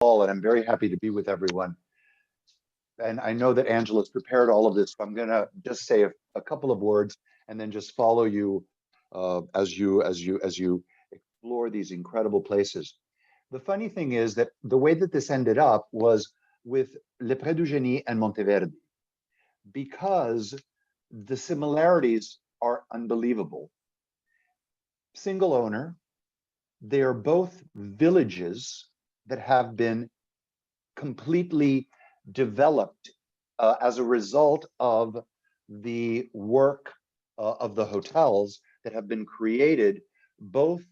and I'm very happy to be with everyone. And I know that Angela's prepared all of this, so I'm going to just say a couple of words and then just follow you as you explore these incredible places. The funny thing is that the way that this ended up was with Le Pré du Génie and Monteverdi, because the similarities are unbelievable. Single owner, they are both villages that have been completely developed as a result of the work of the hotels that have been created both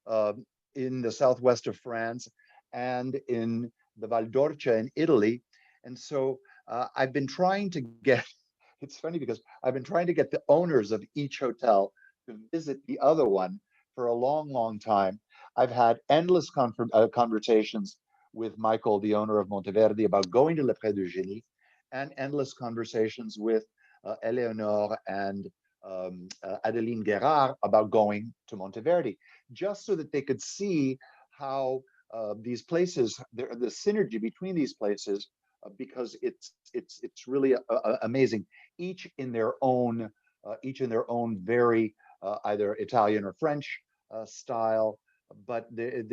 uh, in the southwest of France and in the Val d'Orcia in Italy. And so I've been trying to get, it's funny because I've been trying to get the owners of each hotel to visit the other one for a long, long time. I've had endless conversations with Michael, the owner of Monteverdi, about going to Le Pré du Génie, and endless conversations with Eleonore and Adeline Guérard about going to Monteverdi, just so that they could see how these places, the synergy between these places, because it's really amazing, each in their own very either Italian or French style, but they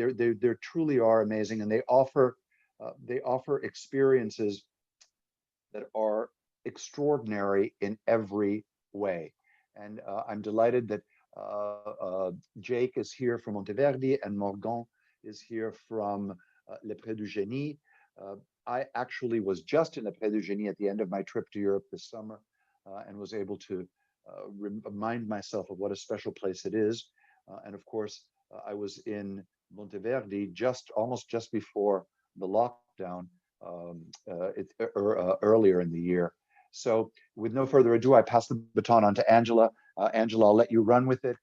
truly are amazing, and they offer experiences that are extraordinary in every way. And I'm delighted that Jake is here from Monteverdi and Morgan is here from Le Pré du Génie. I actually was just in Le Pré du Génie at the end of my trip to Europe this summer and was able to remind myself of what a special place it is. And of course, I was in Monteverdi almost just before the lockdown earlier in the year. So with no further ado, I pass the baton on to Angela. Angela, I'll let you run with it.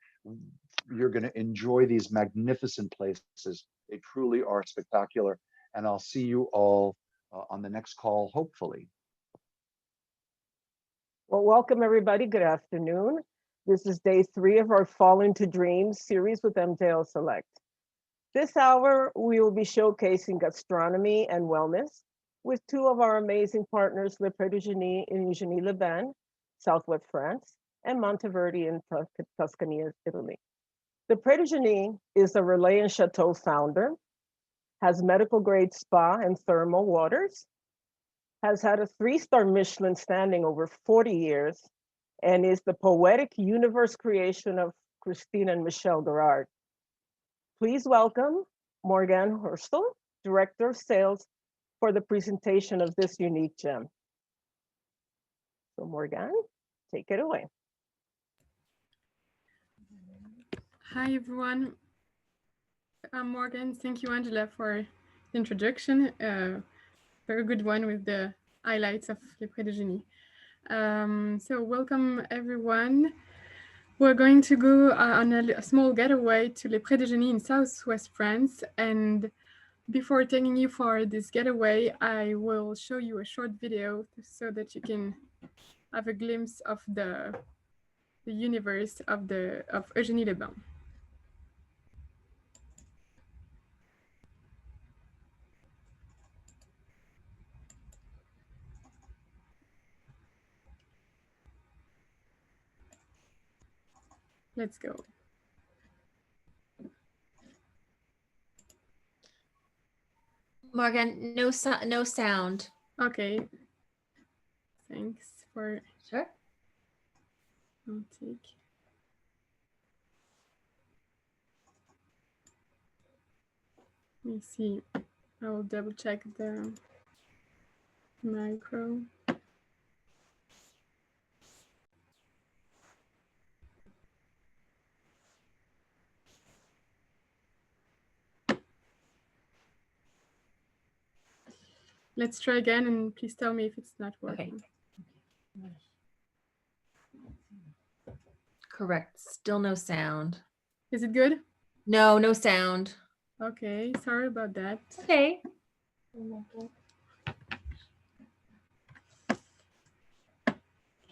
You're going to enjoy these magnificent places. They truly are spectacular. And I'll see you all on the next call, hopefully. Well, welcome everybody. Good afternoon. This is day 3 of our Fall into Dreams series with MJL Select. This hour, we will be showcasing gastronomy and wellness with 2 of our amazing partners, Le Pré du Génie in Eugenie-les-Bains, Southwest France, and Monteverdi in Tuscany, Italy. Le Pré du Génie is a Relais and Chateau founder, has medical grade spa and thermal waters, has had a 3-star Michelin standing over 40 years, and is the poetic universe creation of Christine and Michel Gerard. Please welcome Morgan Hurstel, Director of Sales, for the presentation of this unique gem. So Morgan, take it away. Hi, everyone. I'm Morgan. Thank you, Angela, for the introduction. Very good one with the highlights of Le Pré du Génie. So welcome, everyone. We're going to go on a small getaway to Le Pré du Génie in southwest France. And before taking you for this getaway, I will show you a short video so that you can have a glimpse of the universe of Eugenie-les-Bains. Let's go. Morgan, no sound. Okay. Thanks for. Sure. I'll take. Let me see. I will double check the micro. Let's try again, and please tell me if it's not working. Okay. Correct. Still no sound. Is it good? No, no sound. Okay, sorry about that. Okay.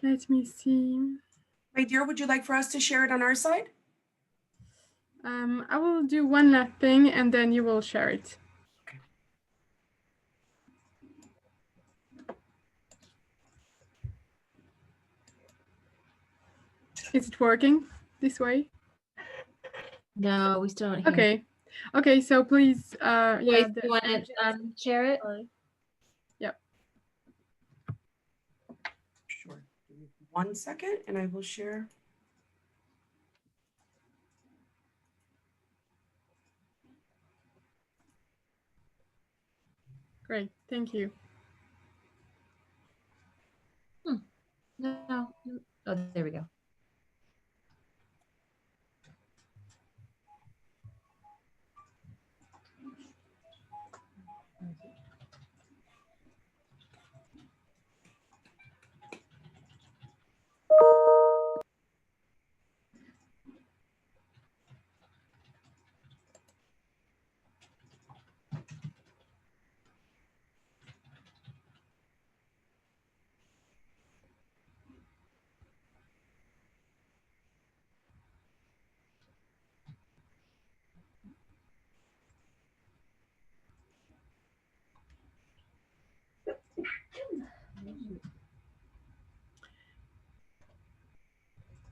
Let me see. My dear, would you like for us to share it on our side? I will do one last thing and then you will share it. Is it working this way? No, we still don't hear. Okay. Okay, so please, Joyce, yeah. you want to share it? Sorry. Yep. Sure. Give me 1 second and I will share. Great, thank you. No. Oh, there we go.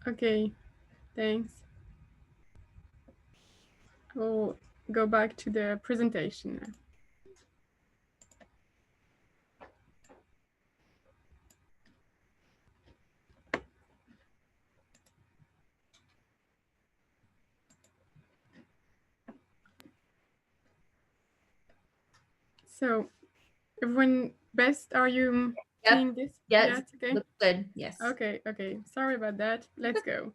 Okay, thanks. We'll go back to the presentation now. So, everyone, Best, are you seeing this? Yes, Yeah, it's okay. looks good. Yes. Okay, okay. Sorry about that. Let's go.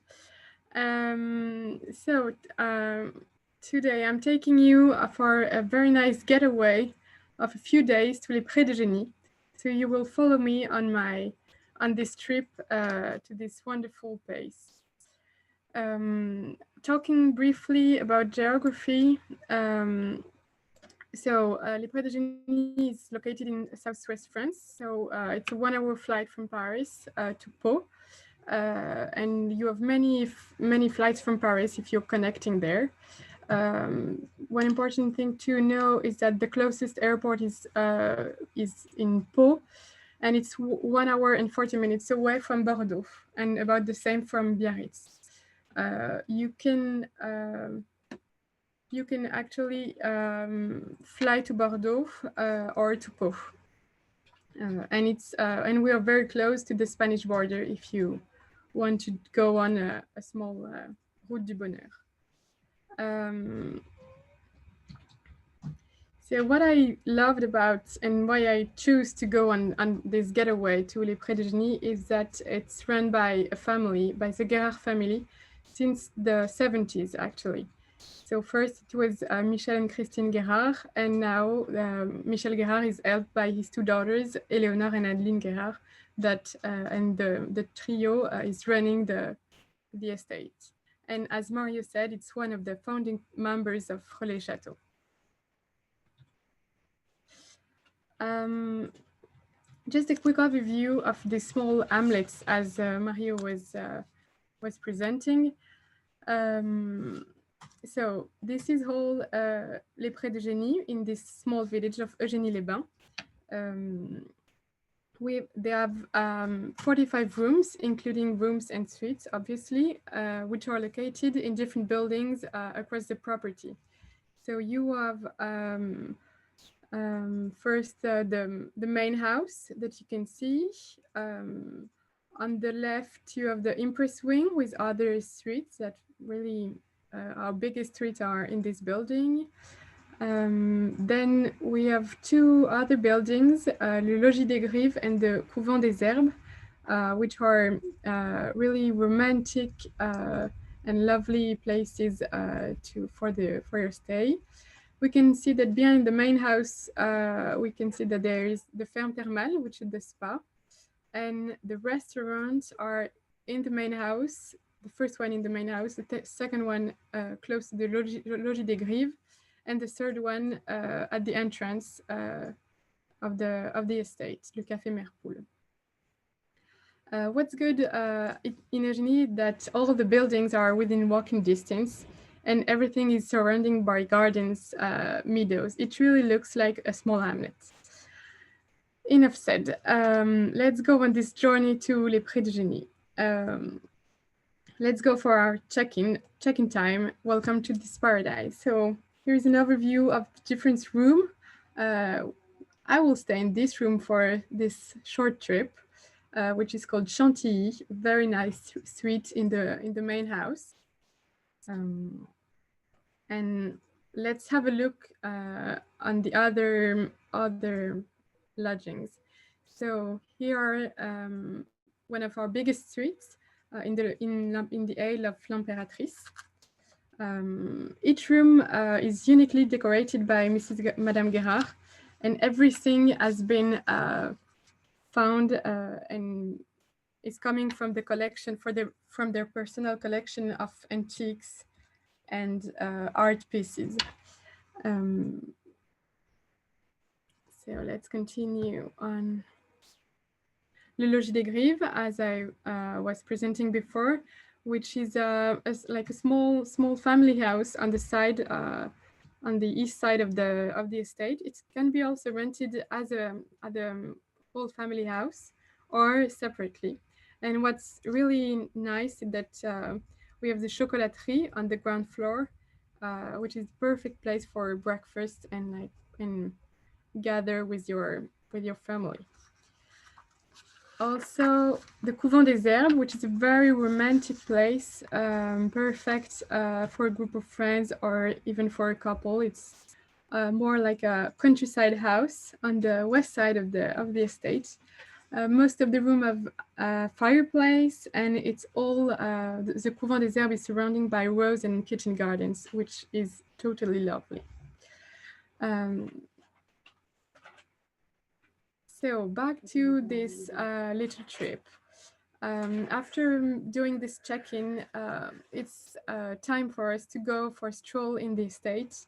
Today I'm taking you for a very nice getaway of a few days to Les Prés de Génie. So you will follow me on this trip to this wonderful place. Talking briefly about geography. Les Prés de Génie is located in southwest France. So it's a 1 hour flight from Paris to Pau. And you have many flights from Paris if you're connecting there. One important thing to know is that the closest airport is in Pau, and it's 1 hour and 40 minutes away from Bordeaux, and about the same from Biarritz. You can actually fly to Bordeaux or to Pau, and we are very close to the Spanish border if you want to go on a small Route du Bonheur. So what I loved about and why I choose to go on this getaway to Les Prés de Génie is that it's run by a family, by the Guérard family, since the 70s actually. So first it was Michel and Christine Guérard, and now Michel Guérard is helped by his 2 daughters, Eleonore and Adeline Guérard, and the trio is running the estate. And as Mario said, it's one of the founding members of Relais Château. Just a quick overview of the small hamlets as Mario was presenting. So this is all Les Prés de Génie in this small village of Eugénie-les-Bains. They have 45 rooms, including rooms and suites, obviously, which are located in different buildings across the property. So you have first the main house that you can see. On the left, you have the Impress Wing with other suites that really our biggest suites are in this building. Then we have 2 other buildings, Le Logis des Grives and the Couvent des Herbes, which are really romantic and lovely places for your stay. We can see that behind the main house, we can see that there is the Ferme Thermale, which is the spa, and the restaurants are in the main house. The first one in the main house, the second one close to the Logis des Grives, and the third one at the entrance of the estate, Le Café Merpoule. What's good in Eugénie that all of the buildings are within walking distance, and everything is surrounded by gardens, meadows. It really looks like a small hamlet. Enough said. Let's go on this journey to Les Prés de Génie. let's go for our check-in time. Welcome to this paradise. So here's an overview of the different room. I will stay in this room for this short trip, which is called Chantilly, very nice suite in the main house. And let's have a look on the other lodgings. So here are one of our biggest suites in the Aile of l'Impératrice. Each room is uniquely decorated by Madame Guérard, and everything has been found and is coming from the collection from their personal collection of antiques and art pieces. So let's continue on. Le Logis des Grives, as I was presenting before, which is like a small family house on the side, on the east side of the estate. It can be also rented as a whole family house or separately. And what's really nice is that we have the chocolaterie on the ground floor, which is perfect place for breakfast and gather with your family. Also, the Couvent des Herbes, which is a very romantic place, perfect for a group of friends or even for a couple. It's more like a countryside house on the west side of the estate. Most of the room have a fireplace, and it's all the Couvent des Herbes is surrounded by rose and kitchen gardens, which is totally lovely. So back to this little trip. After doing this check-in, it's time for us to go for a stroll in the estate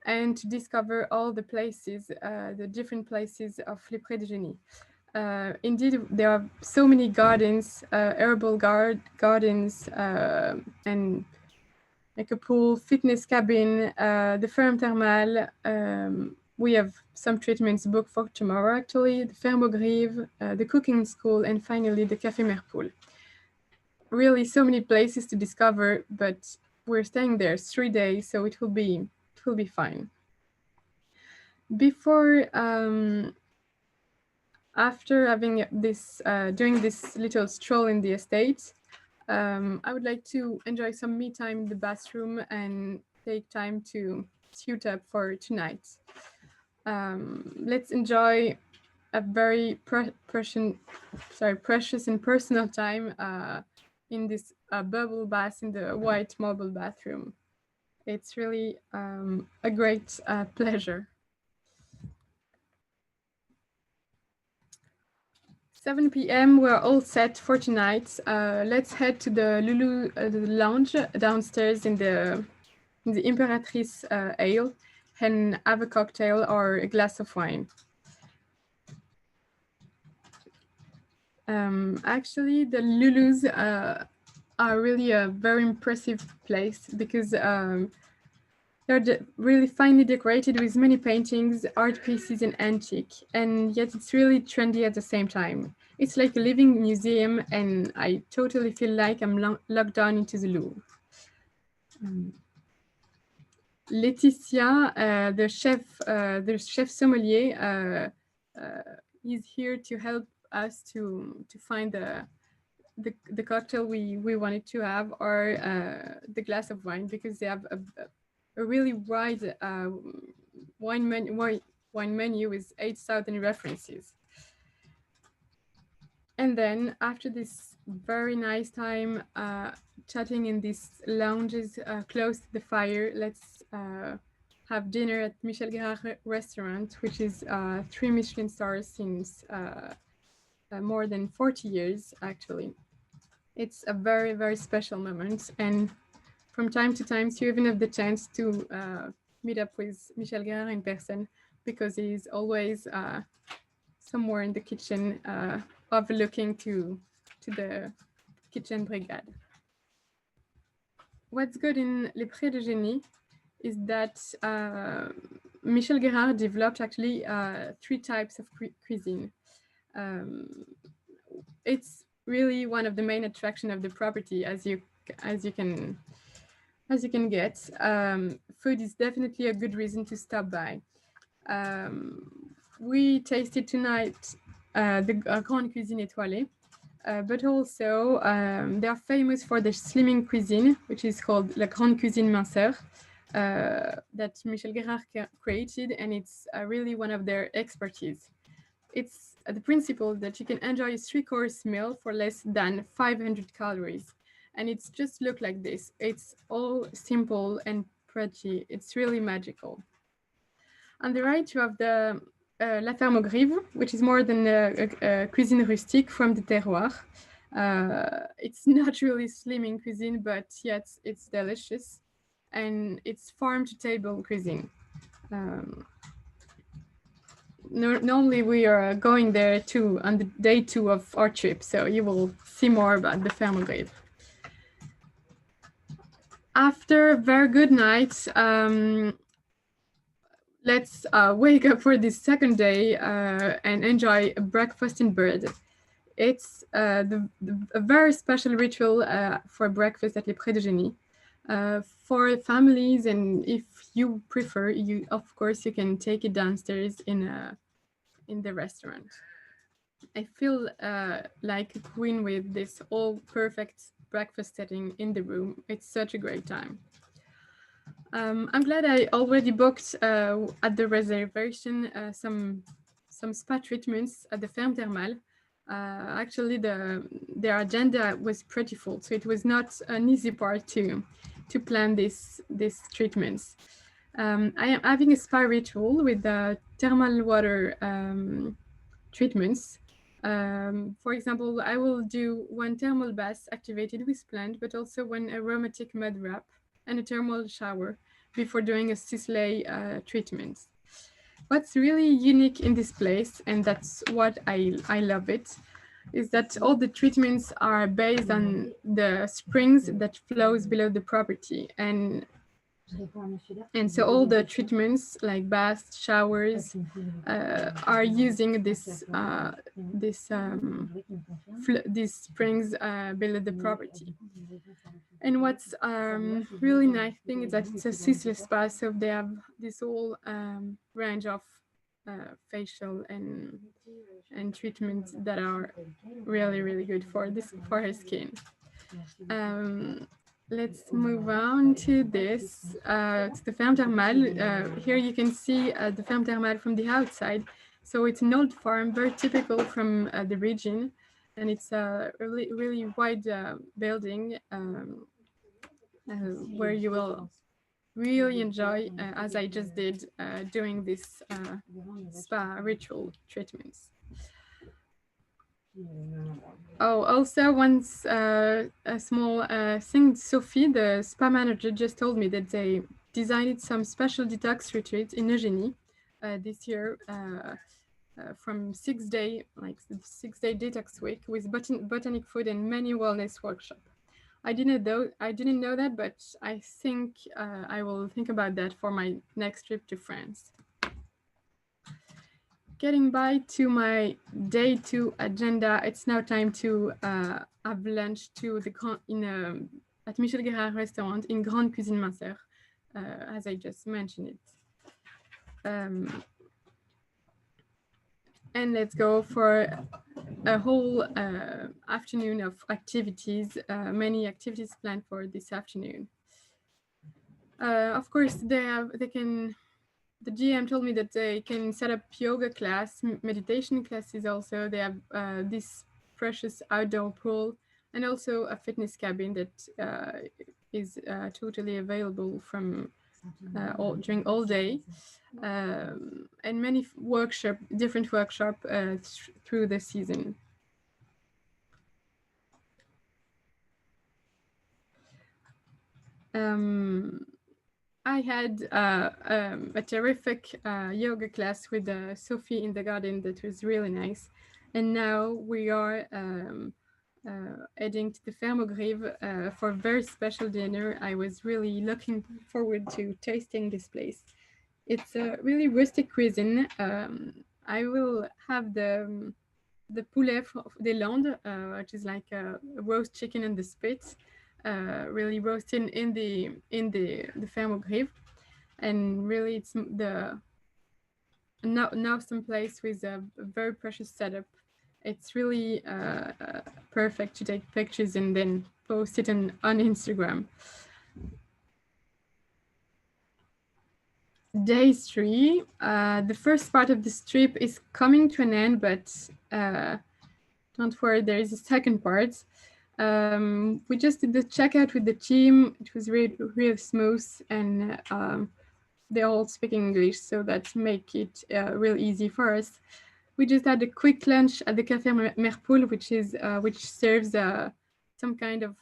and to discover all the places, the different places of Les Prés de Génie. Indeed, there are so many gardens, herbal gardens, and like a pool, fitness cabin, the ferme thermale. We have some treatments booked for tomorrow, actually, the Ferme aux Grives, the cooking school, and finally the Café Merpoul. Really, so many places to discover, but we're staying there 3 days, so it will be fine. Before, after having this, doing this little stroll in the estate, I would like to enjoy some me time in the bathroom and take time to suit up for tonight. Let's enjoy a very precious and personal time in this bubble bath in the white marble bathroom. It's really a great pleasure. 7 p.m. we're all set for tonight. Let's head to the Lulu the lounge downstairs in the Imperatrice Ale and have a cocktail or a glass of wine. Actually, the Lulus are really a very impressive place because they're really finely decorated with many paintings, art pieces, and antique, and yet it's really trendy at the same time. It's like a living museum, and I totally feel like I'm locked down into the Louvre. Laetitia, the chef sommelier, is here to help us to find the cocktail we wanted to have or the glass of wine, because they have a really wide wine menu with 8,000 references. And then after this very nice time chatting in these lounges close to the fire, let's have dinner at Michel Guérard restaurant, which is 3 Michelin stars since more than 40 years, actually. It's a very, very special moment. And from time to time, you even have the chance to meet up with Michel Guérard in person, because he's always somewhere in the kitchen overlooking to the kitchen brigade. What's good in Les Prés de Génie is that Michel Guérard developed actually 3 types of cuisine. It's really one of the main attractions of the property, as you as you can get. Food is definitely a good reason to stop by. We tasted tonight the Grande Cuisine Étoilée, but also they are famous for the slimming cuisine, which is called La Grande Cuisine Minceur, that Michel Guérard created, and it's really one of their expertise. It's the principle that you can enjoy a 3-course meal for less than 500 calories. And it's just look like this. It's all simple and pretty. It's really magical. On the right, you have the La Ferme aux Grives, which is more than a cuisine rustique from the terroir. It's not really slimming cuisine, but yet it's delicious. And it's farm-to-table cuisine. Normally we are going there too on the day 2 of our trip, so you will see more about the Ferme aux Grives. After a very good night, let's wake up for this second day and enjoy a breakfast in bed. It's a very special ritual for breakfast at Les Prés de Génie. For families, and if you prefer, of course you can take it downstairs in the restaurant. I feel like a queen with this all perfect breakfast setting in the room. It's such a great time. I'm glad I already booked at the reservation some spa treatments at the Ferme Thermale. Actually, their agenda was pretty full, so it was not an easy part to plan these treatments. I am having a spa ritual with the thermal water treatments. For example, I will do one thermal bath activated with plant, but also one aromatic mud wrap and a thermal shower before doing a Sisley treatment. What's really unique in this place, and that's what I love it, is that all the treatments are based on the springs that flows below the property. And so all the treatments like baths, showers are using these springs below the property. And what's really nice thing is that it's a Sisley spa, so they have this whole range of facial and treatments that are really, really good for her skin. Let's move on to this, to the Ferme Thermale. Here you can see the Ferme Thermale from the outside. So it's an old farm, very typical from the region. And it's a really, really wide building where you will really enjoy, as I just did, doing this spa ritual treatments. Oh, also once a small thing, Sophie, the spa manager, just told me that they designed some special detox retreat in Eugenie this year from 6-day, like the 6-day detox week with botanic food and many wellness workshops. I didn't know that, but I think I will think about that for my next trip to France. Getting by to my day 2 agenda, it's now time to have lunch at Michel Guérard restaurant in Grande Cuisine Minceur, as I just mentioned it. And let's go for a whole afternoon of activities, many activities planned for this afternoon. Of course, the GM told me that they can set up yoga class, meditation classes also. They have this precious outdoor pool and also a fitness cabin that is totally available from during all day. And many different workshops through the season. I had a terrific yoga class with Sophie in the garden that was really nice. And now we are heading to the Ferme aux Grives for a very special dinner. I was really looking forward to tasting this place. It's a really rustic cuisine. I will have the poulet des Landes, which is like a roast chicken on the spit. really roasted in the Fermogrive, and really it's now some place with a very precious setup. It's really perfect to take pictures and then post it on Instagram. Day 3, the first part of this trip is coming to an end, but don't worry, there is a second part. We just did the checkout with the team. It was really smooth, and they all speak English, so that make it real easy for us. We just had a quick lunch at the Café Merpoul, which serves some kind of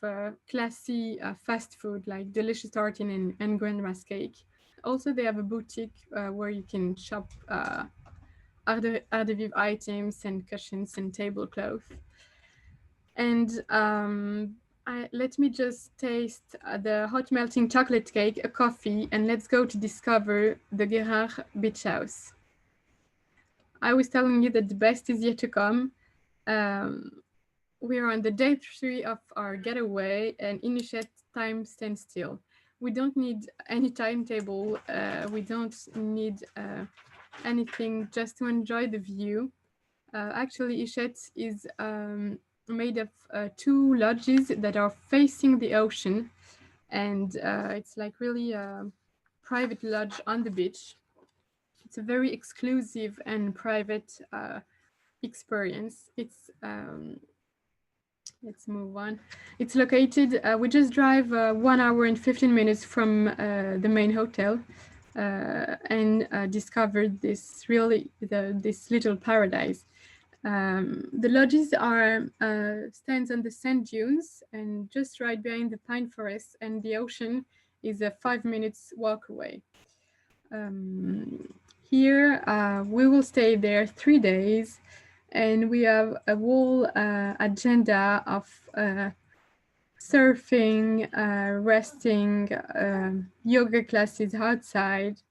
classy fast food like delicious tartine and grandma's cake. Also, they have a boutique where you can shop Art de Vivre items and cushions and tablecloth. And let me just taste the hot melting chocolate cake, a coffee, and let's go to discover the Gerard Beach House. I was telling you that the best is yet to come. We are on the day 3 of our getaway, and in Hachette, time stands still. We don't need any timetable. We don't need anything, just to enjoy the view. Actually, Hachette is made of 2 lodges that are facing the ocean, and it's like really a private lodge on the beach. It's a very exclusive and private experience. It's let's move on. It's located, we just drive 1 hour and 15 minutes from the main hotel, and discovered this little paradise. The lodges are stands on the sand dunes and just right behind the pine forest, and the ocean is a 5 minutes walk away. Here we will stay there 3 days, and we have a whole agenda of surfing, resting, yoga classes outside,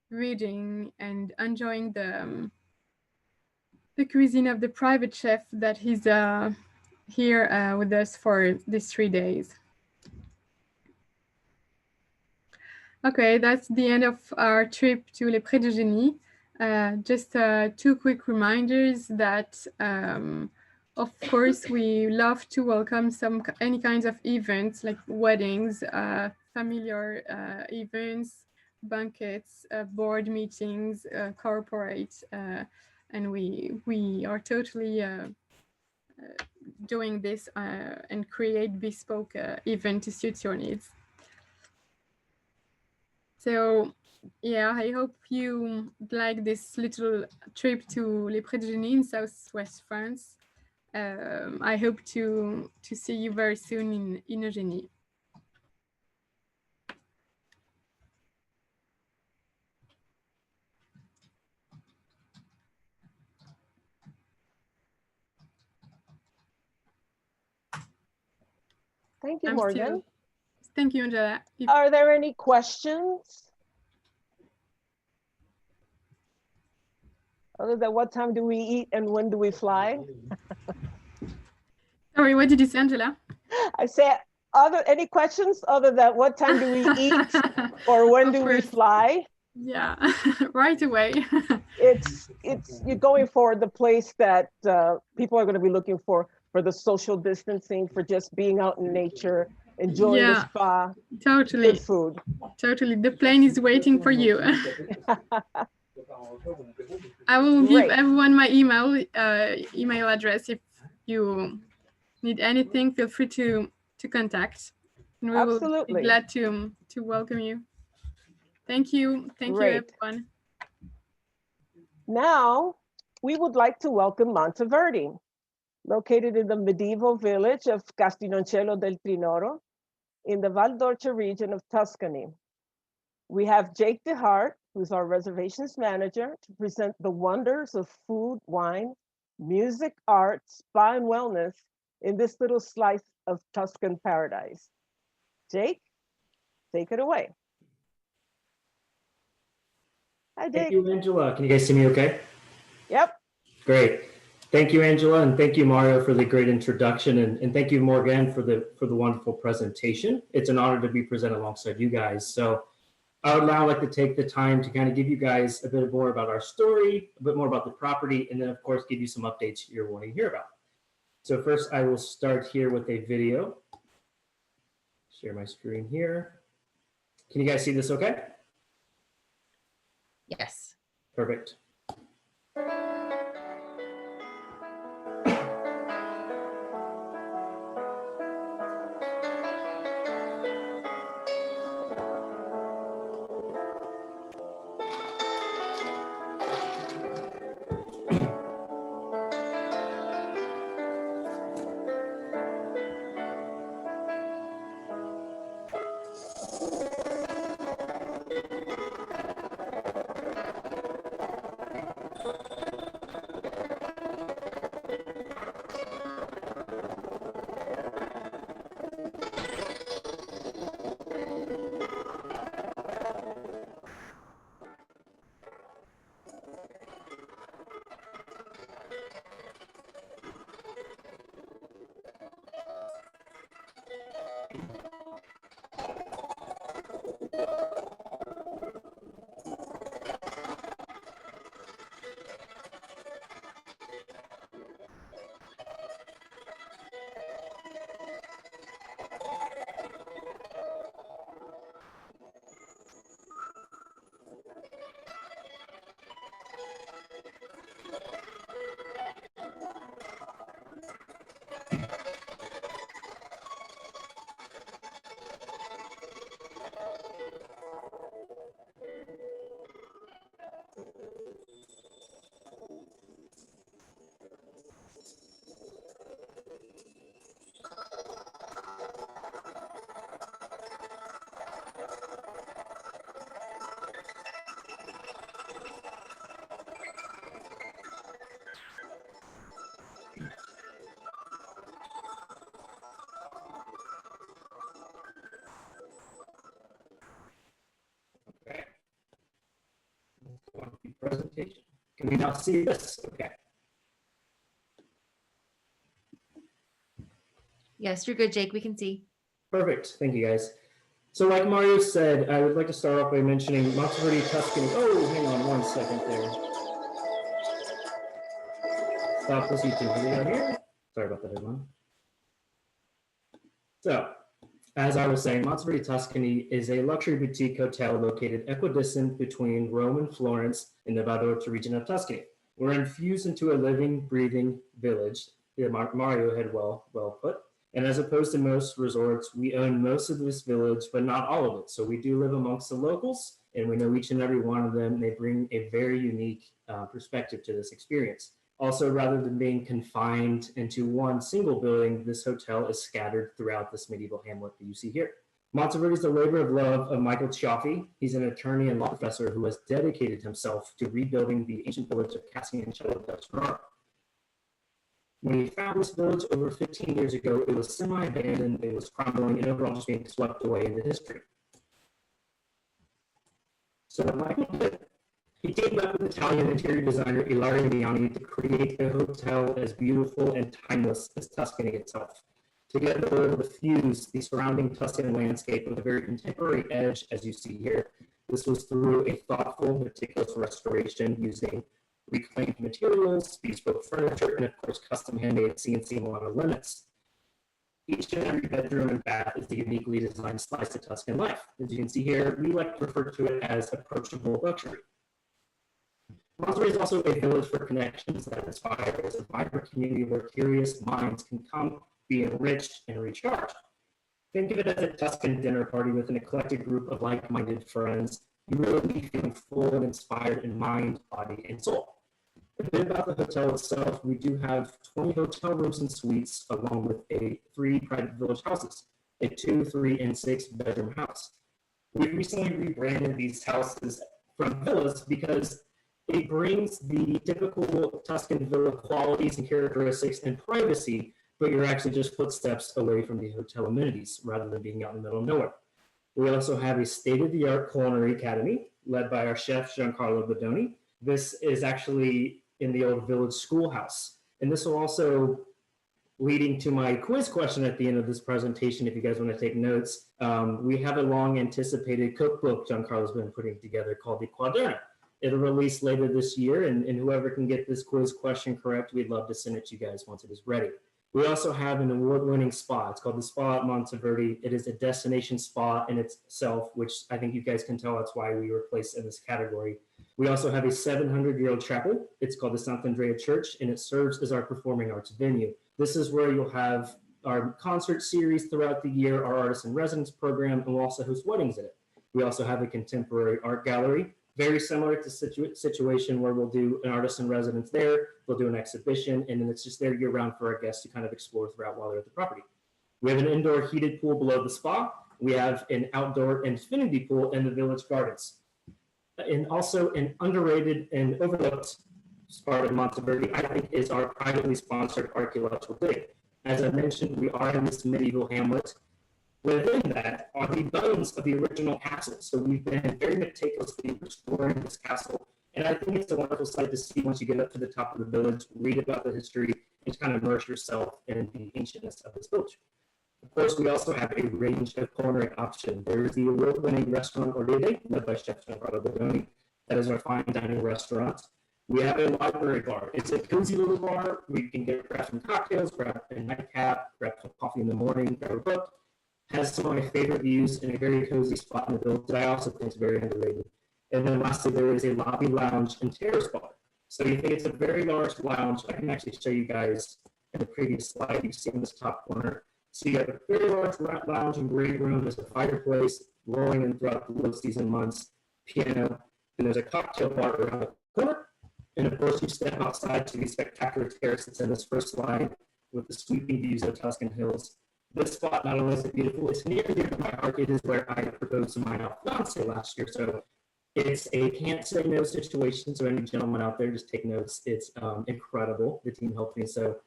reading, and enjoying the cuisine of the private chef that is here with us for these 3 days. Okay, that's the end of our trip to Les Prés de Génie. Just 2 quick reminders that, of course, we love to welcome any kinds of events like weddings, familiar events, banquets, board meetings, corporate, and we are totally doing this and create bespoke event to suit your needs. So yeah, I hope you like this little trip to Les Prés de Génie in southwest France. I hope to see you very soon in Eugenie. Thank you, Morgan. Thank you, Angela. Are there any questions? Other than what time do we eat and when do we fly? Sorry, what did you say, Angela? I said, any questions other than what time do we eat or when do we fly? Yeah, right away. It's you're going for the place that people are going to be looking for the social distancing, for just being out in nature, enjoying the spa. Totally. Good food. Totally. The plane is waiting for you. I will give everyone my email address. If you need anything, feel free to contact. And we will be glad to welcome you. Thank you. Thank you, everyone. Now, we would like to welcome Monteverdi, located in the medieval village of Castinoncello del Trinoro in the Val d'Orcia region of Tuscany. We have Jake DeHart, who's our reservations manager, to present the wonders of food, wine, music, art, spa, and wellness in this little slice of Tuscan paradise. Jake, take it away. Hi, Jake. Thank you, Angela. Can you guys see me okay? Yep. Great. Thank you, Angela, and thank you, Mario, for the great introduction, and thank you, Morgan, for the wonderful presentation. It's an honor to be presented alongside you guys. So I would now like to take the time to kind of give you guys a bit more about our story, a bit more about the property, and then, of course, give you some updates you're wanting to hear about. So first, I will start here with a video. Share my screen here. Can you guys see this okay? Yes. Perfect. Okay. Let's go on to the presentation. Can we now see this? Okay. Yes, you're good, Jake. We can see. Perfect. Thank you, guys. So like Mario said, I would like to start off by mentioning Monteverdi, Tuscany. Oh, hang on one second there. Stop this YouTube video here. Sorry about that, everyone. So, as I was saying, Monteverdi, Tuscany is a luxury boutique hotel located equidistant between Rome and Florence in the Valletta region of Tuscany. We're infused into a living, breathing village. Yeah, Mario had well put. And as opposed to most resorts, we own most of this village, but not all of it. So we do live amongst the locals, and we know each and every one of them. And they bring a very unique perspective to this experience. Also, rather than being confined into one single building, this hotel is scattered throughout this medieval hamlet that you see here. Monteverdi is the labor of love of Michael Cioffi. He's an attorney and law professor who has dedicated himself to rebuilding the ancient village of Castelnuovo del. When he found this village over 15 years ago, it was semi-abandoned, it was crumbling, and overall just being swept away into history. So what Michael did, he teamed up with Italian interior designer Ilaria Viani to create a hotel as beautiful and timeless as Tuscany itself. Together, they were able to fuse the surrounding Tuscan landscape with a very contemporary edge, as you see here. This was through a thoughtful, meticulous restoration using reclaimed materials, bespoke furniture, and of course, custom handmade CNC Milano limits. Each and every bedroom and bath is a uniquely designed slice of Tuscan life. As you can see here, we like to refer to it as approachable luxury. Monteverdi is also a village for connections that inspire. It's a vibrant community where curious minds can come, be enriched, and recharged. Think of it as a Tuscan dinner party with an eclectic group of like-minded friends. You really be feeling full and inspired in mind, body, and soul. A bit about the hotel itself, we do have 20 hotel rooms and suites, along with 3 private village houses, a 2, 3, and 6 bedroom house. We recently rebranded these houses from villas because it brings the typical Tuscan villa qualities and characteristics and privacy, but you're actually just footsteps away from the hotel amenities rather than being out in the middle of nowhere. We also have a state-of-the-art culinary academy led by our chef, Giancarlo Bedoni. This is actually in the old village schoolhouse. And this will also leading to my quiz question at the end of this presentation, if you guys want to take notes. We have a long anticipated cookbook Giancarlo's been putting together called the Quaderna. It'll release later this year, and whoever can get this quiz question correct, we'd love to send it to you guys once it is ready. We also have an award-winning spa. It's called the Spa at Monteverdi. It is a destination spa in itself, which I think you guys can tell that's why we were placed in this category. We also have a 700-year-old chapel. It's called the Sant'Andrea Church, and it serves as our performing arts venue. This is where you'll have our concert series throughout the year, our artist in residence program, and we'll also host weddings in it. We also have a contemporary art gallery, very similar to situation where we'll do an artist in residence there, we'll do an exhibition, and then it's just there year round for our guests to kind of explore throughout while they're at the property. We have an indoor heated pool below the spa. We have an outdoor infinity pool in the village gardens. And also an underrated and overlooked part of Monteverdi, I think, is our privately sponsored archaeological dig. As I mentioned, we are in this medieval hamlet. Within that are the bones of the original castle. So we've been very meticulously restoring this castle. And I think it's a wonderful sight to see once you get up to the top of the village, read about the history, and kind of immerse yourself in the ancientness of this village. Of course, we also have a range of culinary options. There is the award-winning restaurant Oride, led by Chef Giancarlo Bedoni. That is our fine dining restaurant. We have a library bar. It's a cozy little bar where you can grab some cocktails, grab a nightcap, grab some coffee in the morning, grab a book. Has some of my favorite views in a very cozy spot in the village that I also think is very underrated. And then lastly, there is a lobby lounge and terrace bar. So you think it's a very large lounge. I can actually show you guys in the previous slide. You see in this top corner. So you have a very large lounge and great room. There's a fireplace rolling in throughout the low season months, piano, and there's a cocktail bar around the corner. And of course, you step outside to the spectacular terrace that's in this first slide with the sweeping views of Tuscan hills. This spot not only is it beautiful, it's near and dear to my heart. It is where I proposed to my fiance last year. So it's a can't say no situation. So any gentlemen out there, just take notes. It's incredible. The team helped me. So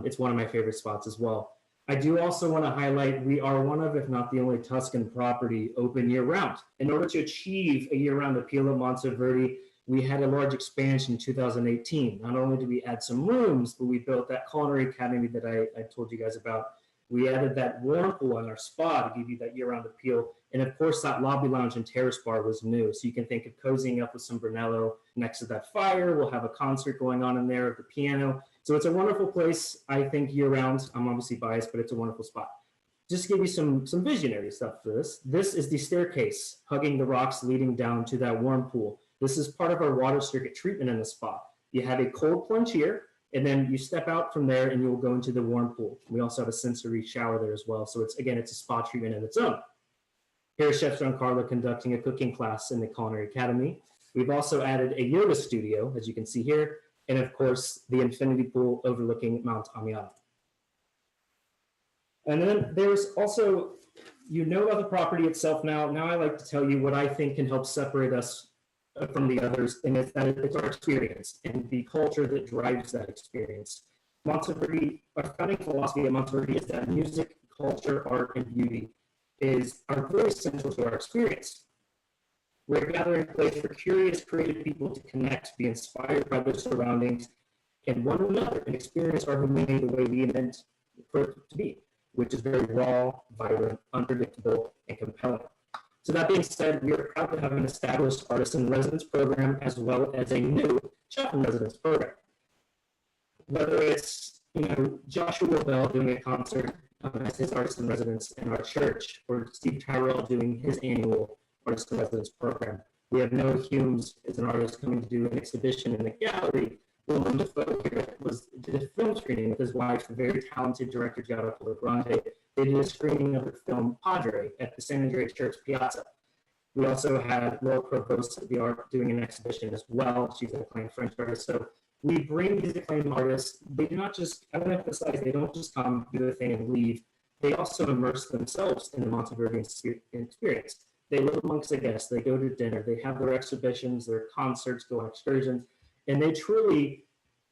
it's one of my favorite spots as well. I do also want to highlight, we are one of, if not the only Tuscan property open year round. In order to achieve a year round appeal at Monteverdi, we had a large expansion in 2018. Not only did we add some rooms, but we built that culinary academy that I told you guys about. We added that warm pool in our spa to give you that year-round appeal. And of course, that lobby lounge and terrace bar was new. So you can think of cozying up with some Brunello next to that fire. We'll have a concert going on in there with the piano. So it's a wonderful place, I think, year-round. I'm obviously biased, but it's a wonderful spot. Just to give you some visionary stuff for this. This is the staircase hugging the rocks leading down to that warm pool. This is part of our water circuit treatment in the spa. You have a cold plunge here, and then you step out from there and you will go into the warm pool. We also have a sensory shower there as well. So it's a spa treatment in its own. Here's Chef Giancarlo conducting a cooking class in the Culinary Academy. We've also added a yoga studio, as you can see here, and of course, the infinity pool overlooking Mount Amiata. And then there's also, you know about the property itself now. Now I like to tell you what I think can help separate us from the others, and it's that it's our experience and the culture that drives that experience. Monteverdi, our founding philosophy at Monteverdi is that music, culture, art, and beauty are very essential to our experience. We're a gathering place for curious, creative people to connect, be inspired by their surroundings and one another, and experience our humanity the way we meant for it to be, which is very raw, vibrant, unpredictable, and compelling. So that being said, we are proud to have an established artist in residence program as well as a new chef in residence program. Whether it's Joshua Bell doing a concert as his artist in residence in our church, or Steve Tyrell doing his annual artist in residence program. We have Noah Humes as an artist coming to do an exhibition in the gallery. Will Monteverdi here did a film screening with his wife, the very talented director Giancarlo Grande. They did a screening of the film Padre at the San Andrea Church Piazza. We also had Laura Provost of the Art doing an exhibition as well. She's an acclaimed French artist. So we bring these acclaimed artists. They do not just, I want to emphasize, they don't just come, do their thing, and leave. They also immerse themselves in the Monteverdi experience. They live amongst the guests. They go to dinner. They have their exhibitions, their concerts, go on excursions, and they truly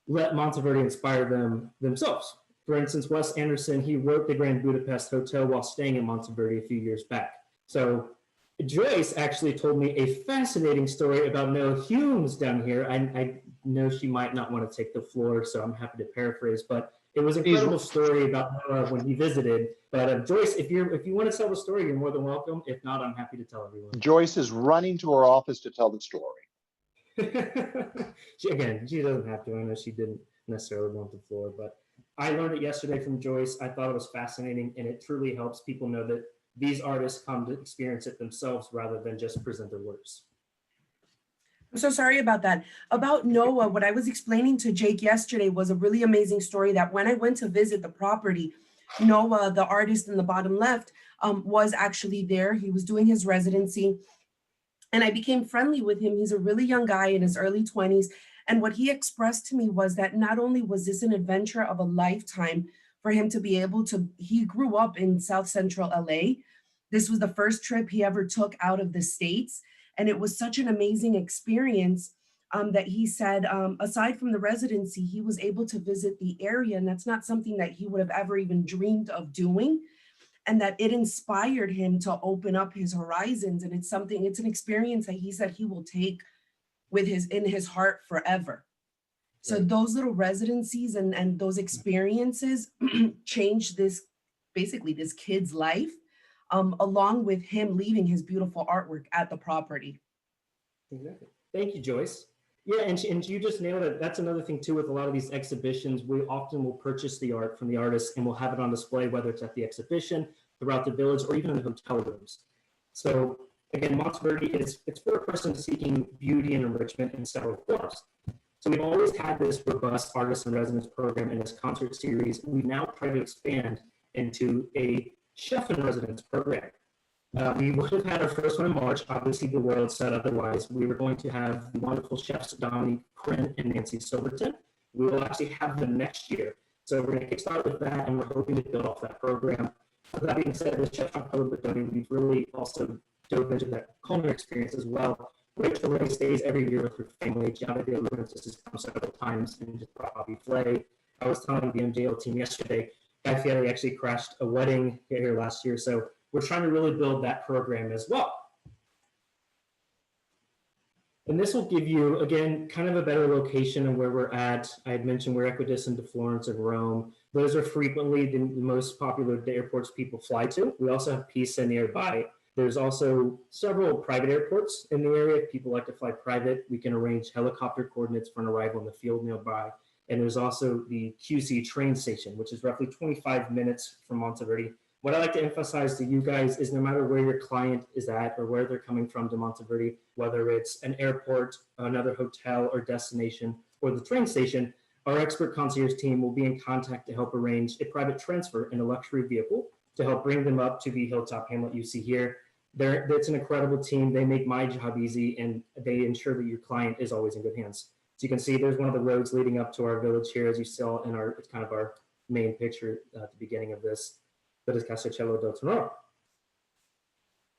let Monteverdi inspire them themselves. For instance, Wes Anderson, he wrote the Grand Budapest Hotel while staying at Monteverdi a few years back. So Joyce actually told me a fascinating story about Noah Humes down here. I know she might not want to take the floor, so I'm happy to paraphrase, but it was an incredible story about Noah when he visited. But Joyce, if you want to tell the story, you're more than welcome. If not, I'm happy to tell everyone. Joyce is running to her office to tell the story. She doesn't have to. I know she didn't necessarily want the floor, but I learned it yesterday from Joyce. I thought it was fascinating, and it truly helps people know that these artists come to experience it themselves rather than just present their works. I'm so sorry about that. About Noah, what I was explaining to Jake yesterday was a really amazing story that when I went to visit the property, Noah, the artist in the bottom left, was actually there. He was doing his residency, and I became friendly with him. He's a really young guy in his early 20s. And what he expressed to me was that not only was this an adventure of a lifetime for him to be able to, he grew up in South Central LA. This was the first trip he ever took out of the States. And it was such an amazing experience that he said, aside from the residency, he was able to visit the area. And that's not something that he would have ever even dreamed of doing. And that it inspired him to open up his horizons. And it's an experience that he said he will take in his heart forever. So those little residencies and those experiences changed basically this kid's life, along with him leaving his beautiful artwork at the property. Exactly. Thank you, Joyce. Yeah, and you just nailed it. That's another thing too with a lot of these exhibitions. We often will purchase the art from the artists and we'll have it on display, whether it's at the exhibition, throughout the village, or even in the hotel rooms. So again, Monteverdi it's for a person seeking beauty and enrichment in several forms. So we've always had this robust artist in residence program and this concert series. We've now tried to expand into a chef in residence program. We would have had our first one in March. Obviously, the world said otherwise. We were going to have the wonderful chefs Dominique Crin and Nancy Silverton. We will actually have them next year. So we're going to kickstart with that, and we're hoping to build off that program. That being said, with Chef Jean-Claude Bertoni, we've really also dove into that culinary experience as well. Rachel already stays every year with her family. Gianna De Laurentiis has come several times and just brought Bobby Flay. I was telling the MJL team yesterday, Guy Fieri actually crashed a wedding here last year. So we're trying to really build that program as well. And this will give you, again, kind of a better location of where we're at. I had mentioned we're equidistant to Florence and Rome. Those are frequently the most popular airports people fly to. We also have Pisa nearby. There's also several private airports in the area. If people like to fly private, we can arrange helicopter coordinates for an arrival in the field nearby. And there's also the QC train station, which is roughly 25 minutes from Monteverdi. What I like to emphasize to you guys is no matter where your client is at or where they're coming from to Monteverdi, whether it's an airport, another hotel or destination, or the train station, our expert concierge team will be in contact to help arrange a private transfer in a luxury vehicle to help bring them up to the Hilltop Hamlet you see here. It's an incredible team. They make my job easy and they ensure that your client is always in good hands. So you can see there's one of the roads leading up to our village here, as you saw in it's kind of our main picture at the beginning of this. That is Castello del Tenor.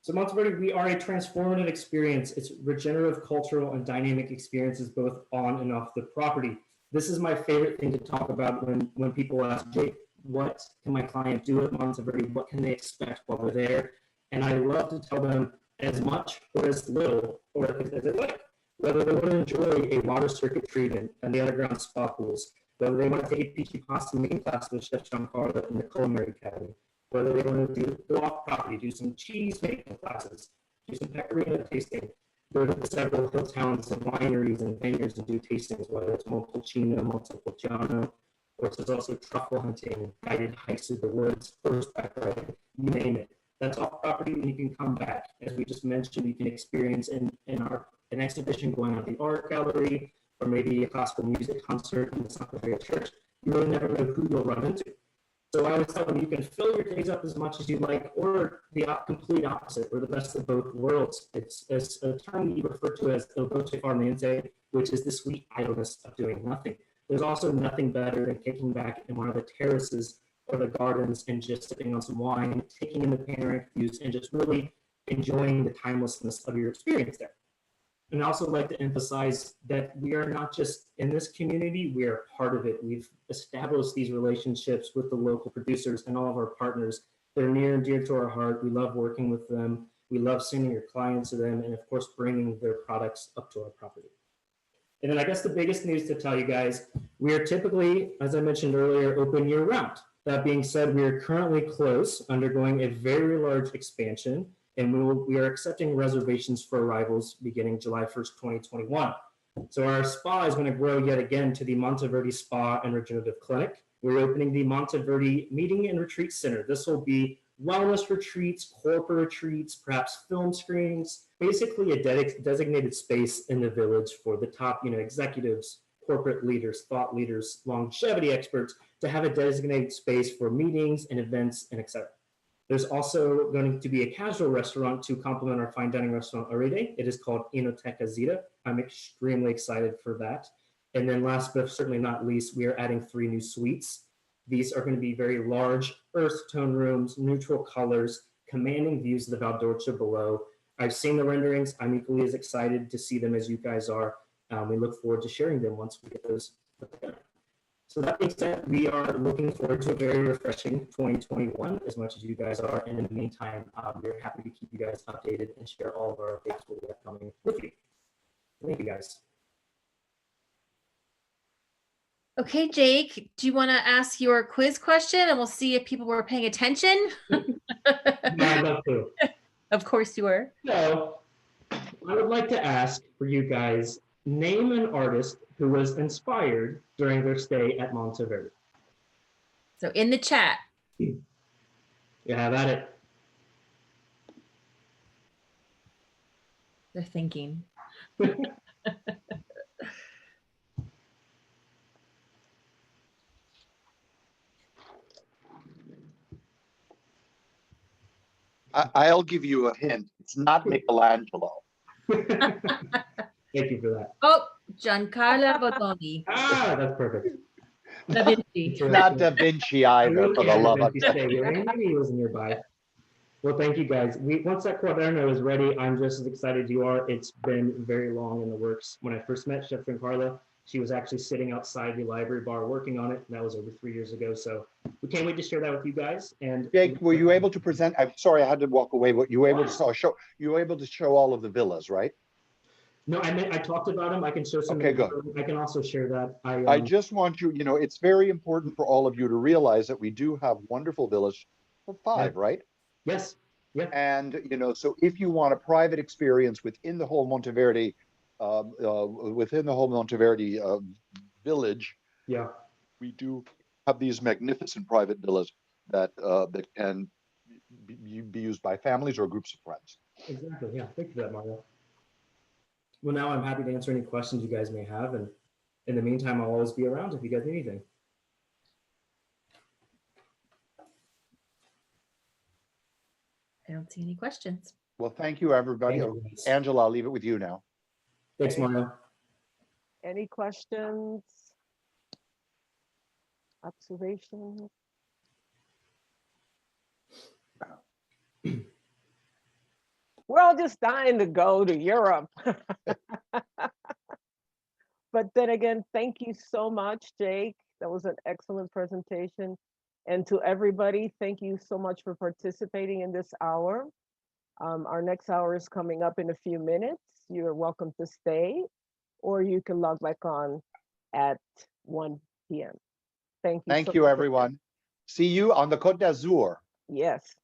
So Monteverdi, we are a transformative experience. It's regenerative, cultural, and dynamic experiences both on and off the property. This is my favorite thing to talk about when people ask, Jake, what can my client do at Monteverdi? What can they expect while they're there? And I love to tell them as much or as little or as they like. Whether they want to enjoy a water circuit treatment and the underground spa pools, whether they want to take a peachy pasta making class with Chef Giancarlo in the Culinary Academy, whether they want to go off property, do some cheese making classes, do some pecorino tasting, go to several hill towns and wineries and vineyards and do tastings, whether it's Montepulciano, Montepulciano, or there's also truffle hunting, guided hikes through the woods, horseback riding, you name it. That's off property, and you can come back. As we just mentioned, you can experience an exhibition going on at the art gallery, or maybe a classical music concert in the Santa Fe Church. You really never know who you'll run into. So I always tell them you can fill your days up as much as you like, or the complete opposite, or the best of both worlds. It's a term we refer to as il dolce far niente, which is the sweet idleness of doing nothing. There's also nothing better than kicking back in one of the terraces or the gardens and just sipping on some wine, taking in the panoramic views, and just really enjoying the timelessness of your experience there. And I also like to emphasize that we are not just in this community, we are part of it. We've established these relationships with the local producers and all of our partners. They're near and dear to our heart. We love working with them. We love sending your clients to them and of course, bringing their products up to our property. And then I guess the biggest news to tell you guys, we are typically, as I mentioned earlier, open year round. That being said, we are currently close, undergoing a very large expansion, and we are accepting reservations for arrivals beginning July 1st, 2021. So our spa is going to grow yet again to the Monteverdi Spa and Regenerative Clinic. We're opening the Monteverdi Meeting and Retreat Center. This will be wellness retreats, corporate retreats, perhaps film screenings, basically a designated space in the village for the top, executives, corporate leaders, thought leaders, longevity experts to have a designated space for meetings and events and etc. There's also going to be a casual restaurant to complement our fine dining restaurant Arede. It is called Enoteca Zita. I'm extremely excited for that. And then last but certainly not least, we are adding 3 new suites. These are going to be very large earth tone rooms, neutral colors, commanding views of the Val d'Orcia below. I've seen the renderings. I'm equally as excited to see them as you guys are. We look forward to sharing them once we get those put together. So that being said, we are looking forward to a very refreshing 2021 as much as you guys are. And in the meantime, we're happy to keep you guys updated and share all of our updates we have coming with you. Thank you guys. Okay, Jake, do you want to ask your quiz question and we'll see if people were paying attention? I'd love to. Of course you were. So I would like to ask for you guys, name an artist who was inspired during their stay at Monteverdi. So in the chat. You have at it. They're thinking. I'll give you a hint. It's not Michelangelo. Thank you for that. Oh, Giancarlo Bottoni. Ah, that's perfect. Da Vinci. It's not Da Vinci either, for the love of God. Maybe he was nearby. Well, thank you guys. Once that quaderno is ready, I'm just as excited as you are. It's been very long in the works. When I first met Chef Giancarlo, she was actually sitting outside the library bar working on it. And that was over 3 years ago. So we can't wait to share that with you guys. And Jake, were you able to present? I'm sorry, I had to walk away. But you were able to show? You were able to show all of the villas, right? No, I talked about them. I can show some. Okay, good. I can also share that. I just want you, it's very important for all of you to realize that we do have wonderful villas for 5, right? Yes. Yeah. And, so if you want a private experience within the whole Monteverdi, village, Yeah. we do have these magnificent private villas that can be used by families or groups of friends. Exactly. Yeah. Thank you for that, Mario. Well, now I'm happy to answer any questions you guys may have. And in the meantime, I'll always be around if you guys need anything. I don't see any questions. Well, thank you, everybody. Thank you, guys. Angela, I'll leave it with you now. Thanks, Mario. Any questions? Observations? We're all just dying to go to Europe. But then again, thank you so much, Jake. That was an excellent presentation. And to everybody, thank you so much for participating in this hour. Our next hour is coming up in a few minutes. You're welcome to stay, or you can log back on at 1 p.m. Thank you. Thank you, everyone. See you on the Côte d'Azur. Yes.